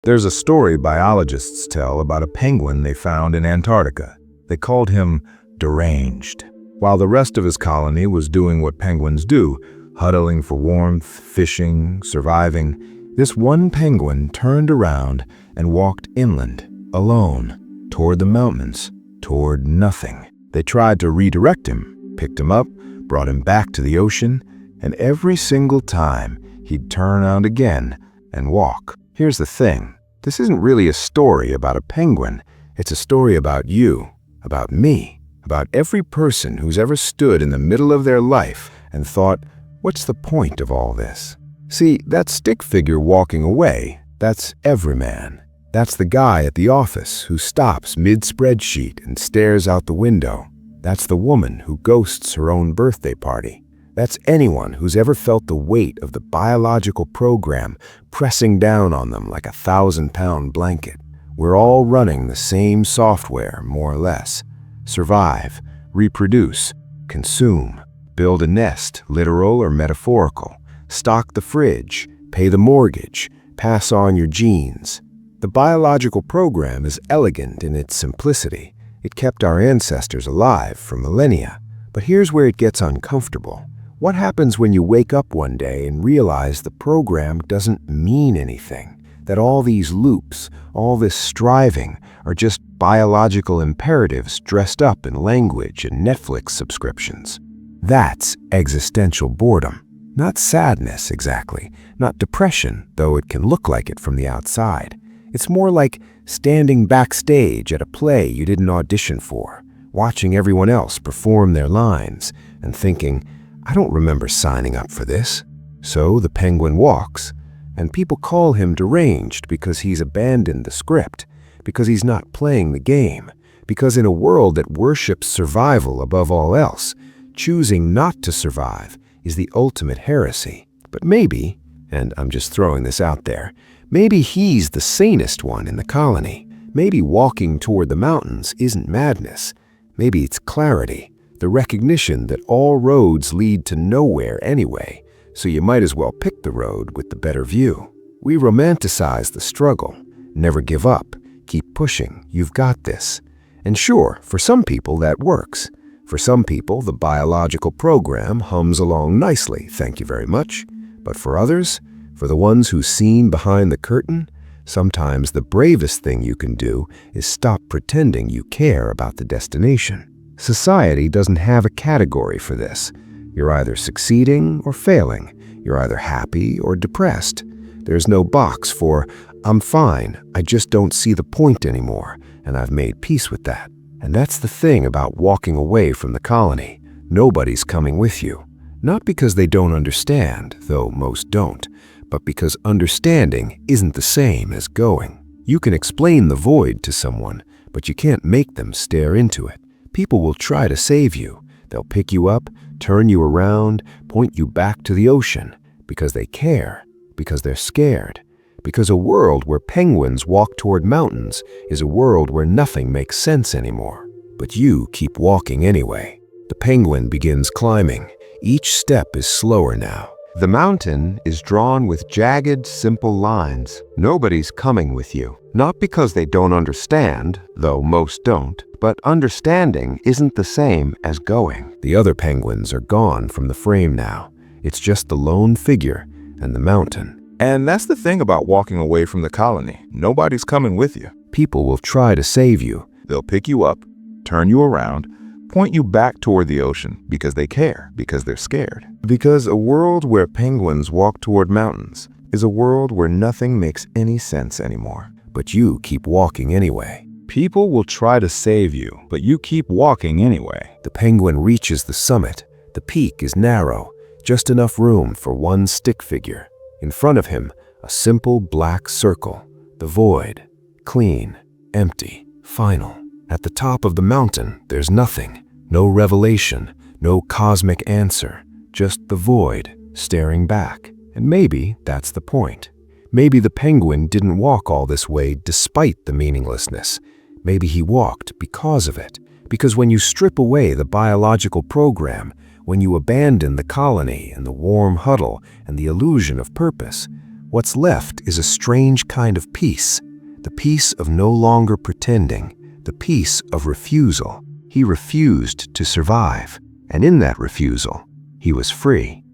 There's a story biologists tell about a penguin they found in Antarctica. They called him deranged. While the rest of his colony was doing what penguins do, huddling for warmth, fishing, surviving, this one penguin turned around and walked inland, alone, toward the mountains, toward nothing. They tried to redirect him, picked him up, brought him back to the ocean, and every single time he'd turn around again and walk. Here's the thing. This isn't really a story about a penguin. It's a story about you, about me, about every person who's ever stood in the middle of their life and thought, what's the point of all this? See, that stick figure walking away, that's Everyman. That's the guy at the office who stops mid-spreadsheet and stares out the window. That's the woman who ghosts her own birthday party. That's anyone who's ever felt the weight of the biological program pressing down on them like a 1,000-pound blanket. We're all running the same software, more or less. Survive, reproduce, consume, build a nest, literal or metaphorical, stock the fridge, pay the mortgage, pass on your genes. The biological program is elegant in its simplicity. It kept our ancestors alive for millennia. But here's where it gets uncomfortable. What happens when you wake up one day and realize the program doesn't mean anything? That all these loops, all this striving, are just biological imperatives dressed up in language and Netflix subscriptions? That's existential boredom. Not sadness, exactly. Not depression, though it can look like it from the outside. It's more like standing backstage at a play you didn't audition for, watching everyone else perform their lines, and thinking, I don't remember signing up for this. So the penguin walks, and people call him deranged because he's abandoned the script, because he's not playing the game, because in a world that worships survival above all else, choosing not to survive is the ultimate heresy. But maybe, and I'm just throwing this out there, maybe he's the sanest one in the colony. Maybe walking toward the mountains isn't madness. Maybe it's clarity, the recognition that all roads lead to nowhere anyway, so you might as well pick the road with the better view. We romanticize the struggle. Never give up. Keep pushing. You've got this. And sure, for some people that works. For some people, the biological program hums along nicely, thank you very much. But for others, for the ones who've seen behind the curtain, sometimes the bravest thing you can do is stop pretending you care about the destination. Society doesn't have a category for this. You're either succeeding or failing. You're either happy or depressed. There's no box for, I'm fine, I just don't see the point anymore, and I've made peace with that. And that's the thing about walking away from the colony. Nobody's coming with you. Not because they don't understand, though most don't, but because understanding isn't the same as going. You can explain the void to someone, but you can't make them stare into it. People will try to save you. They'll pick you up, turn you around, point you back to the ocean, because they care, because they're scared, because a world where penguins walk toward mountains is a world where nothing makes sense anymore. But you keep walking anyway. The penguin begins climbing. Each step is slower now. The mountain is drawn with jagged, simple lines. Nobody's coming with you. Not because they don't understand, though most don't, but understanding isn't the same as going. The other penguins are gone from the frame now. It's just the lone figure and the mountain. And that's the thing about walking away from the colony. Nobody's coming with you. People will try to save you. They'll pick you up, turn you around, point you back toward the ocean because they care, because they're scared. Because a world where penguins walk toward mountains is a world where nothing makes any sense anymore. But you keep walking anyway. People will try to save you, but you keep walking anyway. The penguin reaches the summit. The peak is narrow, just enough room for one stick figure. In front of him, a simple black circle, the void, clean, empty, final. At the top of the mountain, there's nothing, no revelation, no cosmic answer, just the void staring back. And maybe that's the point. Maybe the penguin didn't walk all this way despite the meaninglessness. Maybe he walked because of it. Because when you strip away the biological program, when you abandon the colony and the warm huddle and the illusion of purpose, What's left is a strange kind of peace, the peace of no longer pretending, the peace of refusal. He refused to survive, and in that refusal, he was free.